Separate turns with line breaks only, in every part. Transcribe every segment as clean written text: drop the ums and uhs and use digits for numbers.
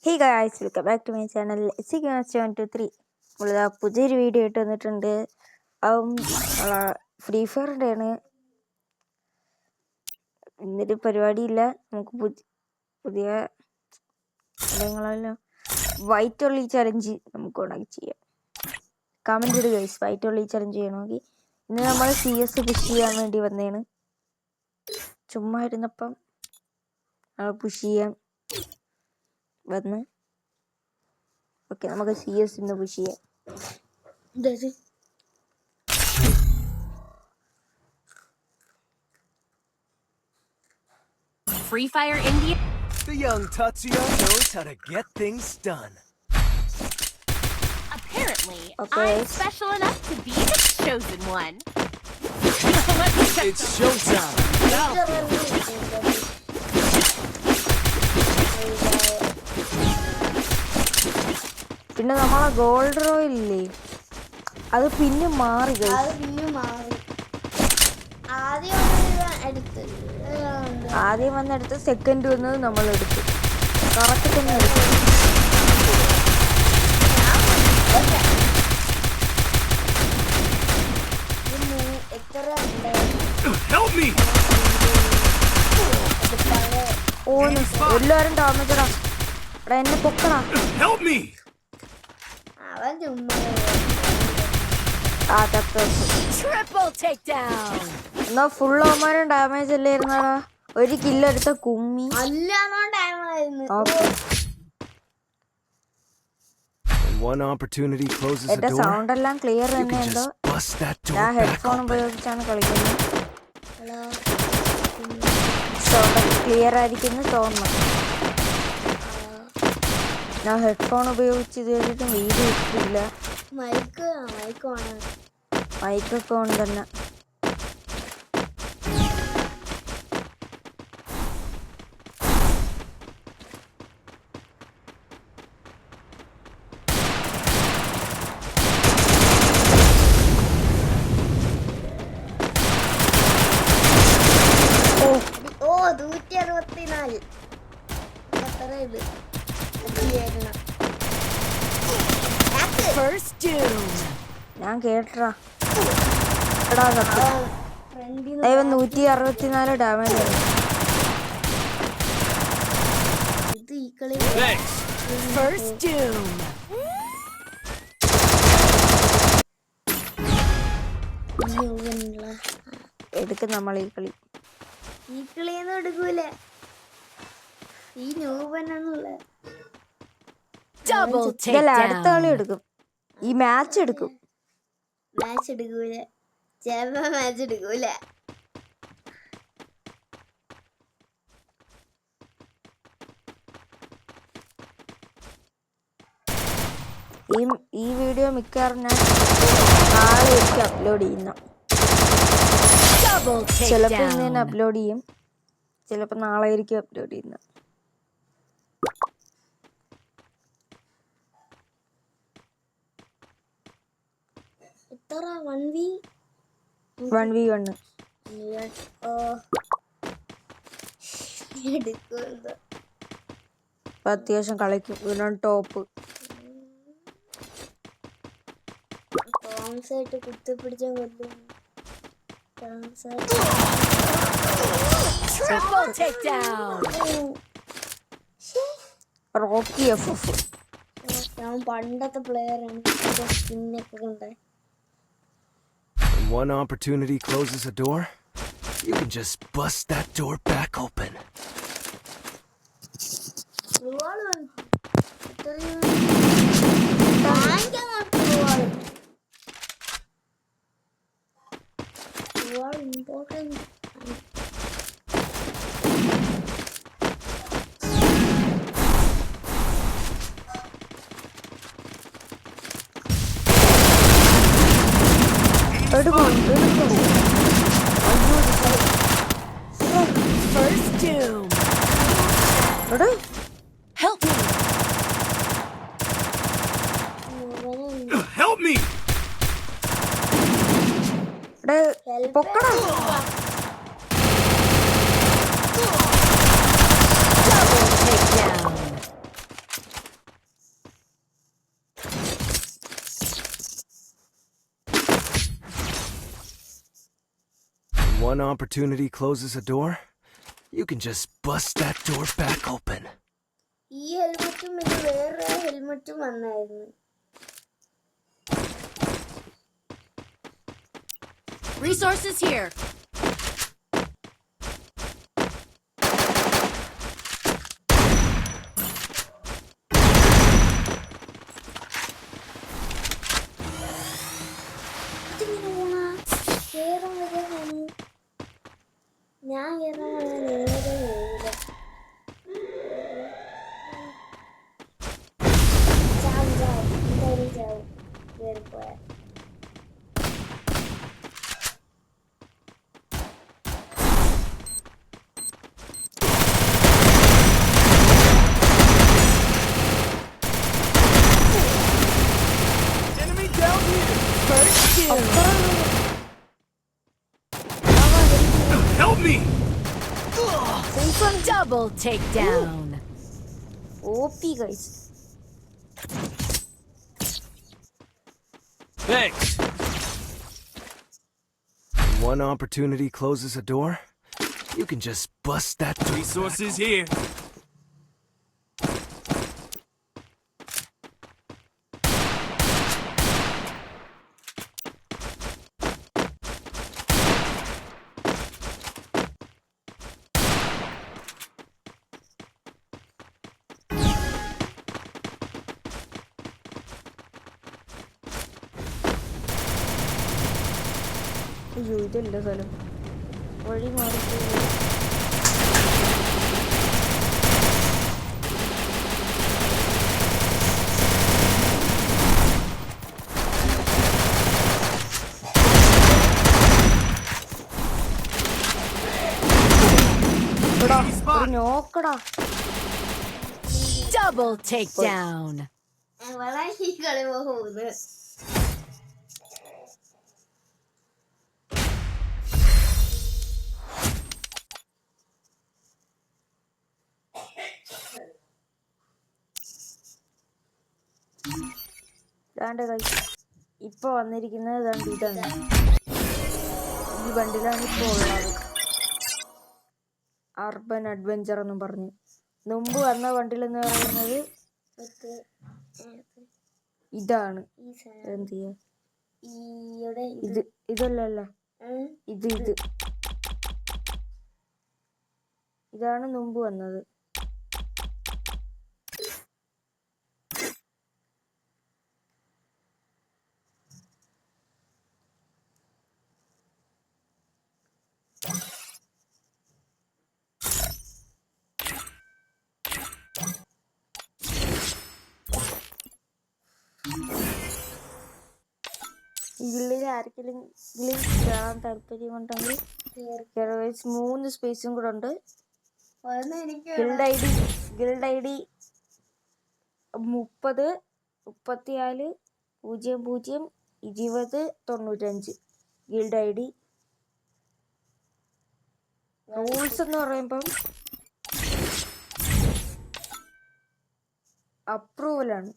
Hey guys, welcome back to my channel SC123. നമ്മളിതാ പുതിയൊരു video ഇട്ട് വന്നിട്ടുണ്ട്. ഫ്രീ ഫയറിൻ്റെ ആണ്. ഇന്നൊരു പരിപാടിയില്ല, നമുക്ക് പുതിയ കാര്യങ്ങളെല്ലാം വൈറ്റ് ഒള്ളി ചലഞ്ച് നമുക്ക് ഉണക്കി ചെയ്യാം. കമൻറ്റ് ഇടുക ഗൈസ്, വൈറ്റ് ഒള്ളി ചലഞ്ച് ചെയ്യണമെങ്കിൽ. ഇന്ന് നമ്മൾ CS പുഷ് ചെയ്യാൻ വേണ്ടി വന്നതാണ്. ചുമ്മാ ഇരുന്നപ്പം പുഷ് ചെയ്യാൻ വന്ന്. ഓക്കെ, നമുക്ക് CS ഇന്ന് പുഷ് ചെയ്യാം.
Free Fire India.
The young Tatsuya knows how to get things done.
Apparently,
Okay.
I'm special enough to be the chosen one.
It's showtime.
പിന്നെ നമ്മളെ ഗോൾഡ് റോയൽ ഇല്ലേ, അത് പിന്നെ മാറി. ആദ്യം വന്നെടുത്ത് സെക്കൻഡ് വന്നത് നമ്മളെടുത്തു. കറക്റ്റ് തന്നെ എടുത്തു. എല്ലാരും ഡാമേജടാ. എന്നെ പൊക്കടാ.
Triple takedown.
എന്നാ ഫുൾ അവന്മാരും ഡാമേജ് അല്ലേ ഇരുന്നാടാ. ഒരു കില്ലെടുത്ത കുമ്മി.
One opportunity closes the
എന്റെ
door.
സൗണ്ട് എല്ലാം ക്ലിയർ
You
തന്നെ
can
എന്തോ.
just bust that door
ഞാൻ
back
ഹെഡ്ഫോൺ
open.
ഉപയോഗിച്ചാണ് കളിക്കുന്നത്. സൗണ്ട് ക്ലിയർ ആയിരിക്കുന്നു തോന്നുന്നു. ഞാൻ ഹെഡ്ഫോൺ ഉപയോഗിച്ച് ഇത് ചെയ്തിട്ടും വീഡിയോ ഇട്ടില്ല. മൈക്കൊക്കെ ഓൺ തന്നെ.
First doom.
ഞാൻ കേട്ടാ എടാ, 164 ഡാമേജ്.
First doom.
എടുക്കും നമ്മൾ ഈ കളി.
എടുക്കൂല. ഈ നോവനുള്ള
Double
ഇതല്ല, അടുത്ത കളി
takedown.
എടുക്കും. ഈ മാച്ച് എടുക്കും.
മാച്ച് എടുക്കൂല. ചിലപ്പോ മാച്ച് എടുക്കൂല.
ഈ വീഡിയോ മിക്കവാറും ഞാൻ നാളെ എനിക്ക് അപ്ലോഡ് ചെയ്യുന്ന.
Double
ചിലപ്പോൾ ഇന്ന് തന്നെ
takedown.
അപ്ലോഡ് ചെയ്യും, ചിലപ്പോൾ നാളെ ആയിരിക്കും അപ്ലോഡ് ചെയ്യുന്നത്.
എത്ര 1v
1v1
എടുക്കുന്നത്.
അത്യാവശ്യം കളിക്കും. ഇവനാണ് ടോപ്പ്.
ടോംസായിട്ട് കുത്തിപ്പിടിച്ച കൊല്ലും.
Triple takedown.
Rocky FF.
ഞാൻ പണ്ടത്തെ പ്ലെയറാണ്. സ്കിന്നൊക്കെ കണ്ടേ.
When one opportunity closes a door, you can just bust that door back open.
Important.
First doom. Help me.
Help me!
പൊക്കടാ.
Double takedown.
one opportunity closes a door, you can just bust that door back open.
ഈ ഹെൽമെറ്റും ഇത് വേറെ ഹെൽമെറ്റും വന്നായിരുന്നു.
Resources here.
ഇതിങ്ങനെ പോണാ കേറാൻ വരെയാണ്. ഞാൻ കേറാൻ വരെ നേരെ പോയില്ല. ചാവും എന്തായാലും ചാവും കേറിപ്പോയാ.
Enemy down here!
First doom.
Help me!
Double takedown.
OP guys.
Thanks. One opportunity closes a door, you can just bust that door. Resources here.
അയ്യോ ഇതല്ല സ്ഥലം വഴി മാറിപ്പോയി. നോക്കടാ
Double takedown.
വളരെ ഈ കളി പോകുന്നത്.
ദാണ്ടെ guys, ഇപ്പൊ വന്നിരിക്കുന്നത് ദാണ്ട് ഇതാണ്. ഈ ബണ്ടിലാണ് ഇപ്പൊ ഉള്ളത്. അർബൻ അഡ്വഞ്ചർ എന്നും പറഞ്ഞു. മുമ്പ് വന്ന ബണ്ടിൽ എന്ന് പറയുന്നത് ഇതാണ്.
ഈ സാധനം
എന്ത് ചെയ്യാ
ഈയുടെ
ഇത് ഇതല്ലല്ല ഇത് ഇത് ഇതാണ് മുമ്പ് വന്നത്. ഇതിൽ ആർക്കെങ്കിലും കാണാൻ താല്പര്യമുണ്ടെങ്കിൽ 3 സ്പേസും കൂടെ ഉണ്ട്.
എനിക്ക്
guild I D 30 34 00 20 95 guild I D. Rules എന്ന് പറയുമ്പം അപ്രൂവലാണ്.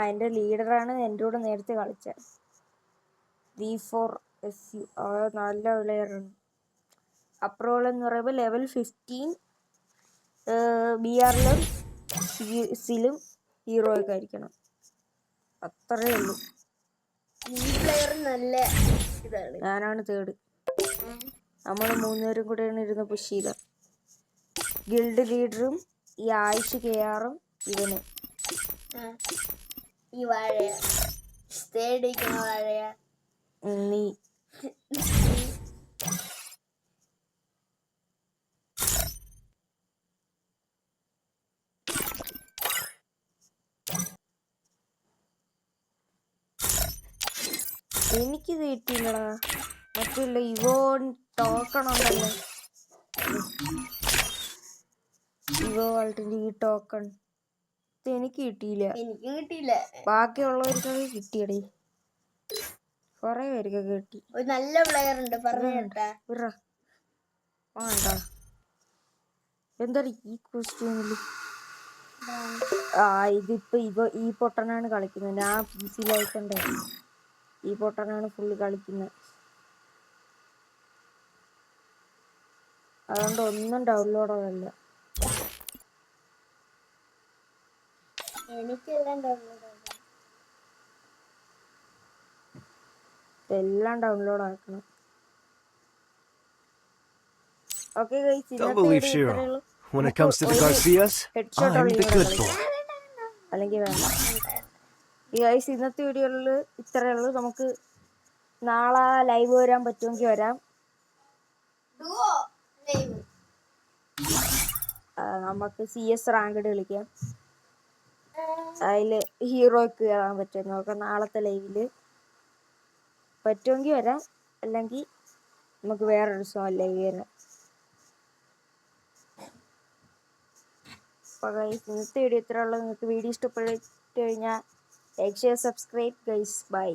എൻ്റെ ലീഡറാണ് എൻ്റെ കൂടെ നേരത്തെ കളിച്ചത്. V4SU നല്ല പ്ലെയറാണ്. അപ്രൂവൽ എന്ന് പറയുമ്പോൾ ലെവൽ 15 BRലും സിലും ഹീറോയൊക്കെ ആയിരിക്കണം. അത്രേ ഉള്ളൂ.
ഈ പ്ലെയർ നല്ല ഇതാണ്.
ഞാനാണ് തേർഡ്. നമ്മൾ 3 പേരും കൂടെയാണ് ഇരുന്ന് പുഷ് ചെയ്ത. ഗിൽഡ് ലീഡറും ഈ ആയിഷ് KRും ഇവന്.
ഈ വാഴയ സ്റ്റേഡിക്കുന്ന വാഴയ
നീ എനിക്കിത് കിട്ടിയില്ലടാ. മറ്റുള്ള ഇവോൺ ടോക്കൺ ഉണ്ടല്ലോ, ഇവോ വാൾട്ടിന്റെ ഈ ടോക്കൺ ഇത് എനിക്ക് കിട്ടിയില്ല.
എനിക്കും കിട്ടിയില്ല.
ബാക്കിയുള്ളവർക്കൊക്കെ കിട്ടിയടേ. കൊറേ പേർക്കൊക്കെ കിട്ടി.
ഒരു നല്ല പ്ലെയർ ഉണ്ട് പറഞ്ഞു കേട്ടാ.
വേണ്ട എന്താ ഈ കോസ്റ്റ്യൂമില്. ഇതിപ്പോ ഈ പൊട്ടനാണ് കളിക്കുന്നത്. ഞാൻ PC ലായിക്കണ്ടേ. ഈ പൊട്ടനാണ് ഫുള്ള് കളിക്കുന്നത്. അതുകൊണ്ട് ഒന്നും ഡൗൺലോഡ് ആവില്ല.
എനിക്കെല്ലാം ഡൗൺലോഡ് ആകും.
എല്ലാം ഡൗൺലോഡ് ആക്കണം. ഓക്കെ ഗൈസ്,
Don't
ഇന്നത്തെ
believe
വീഡിയോ
Shiro.
ഇത്രയേ ഉള്ളൂ.
When it comes to the Garcias,
headshot
I'm the good boy.
അല്ലെങ്കിൽ വേണ്ട. ഈ ഗൈസ് ഇന്നത്തെ വീഡിയോയിൽ ഇത്രയേ ഉള്ളൂ. നമുക്ക് നാളെ ലൈവ് വരാൻ പറ്റുമെങ്കിൽ വരാം. നമുക്ക് CS റാങ്കഡ് കളിക്കാം. അതിൽ ഹീറോയ്ക്ക് കയറാൻ പറ്റും നോക്കാം. നാളത്തെ ലൈവില് പറ്റുമെങ്കിൽ വരാം, അല്ലെങ്കിൽ നമുക്ക് വേറൊരു ദിവസം ലൈവ് വരാം. അപ്പോൾ ഗൈസ് ഇന്നത്തെ വീഡിയോ ഇത്ര ഉള്ളത്. നിങ്ങൾക്ക് വീഡിയോ ഇഷ്ടപ്പെട്ട് കഴിഞ്ഞാൽ like share subscribe guys. By.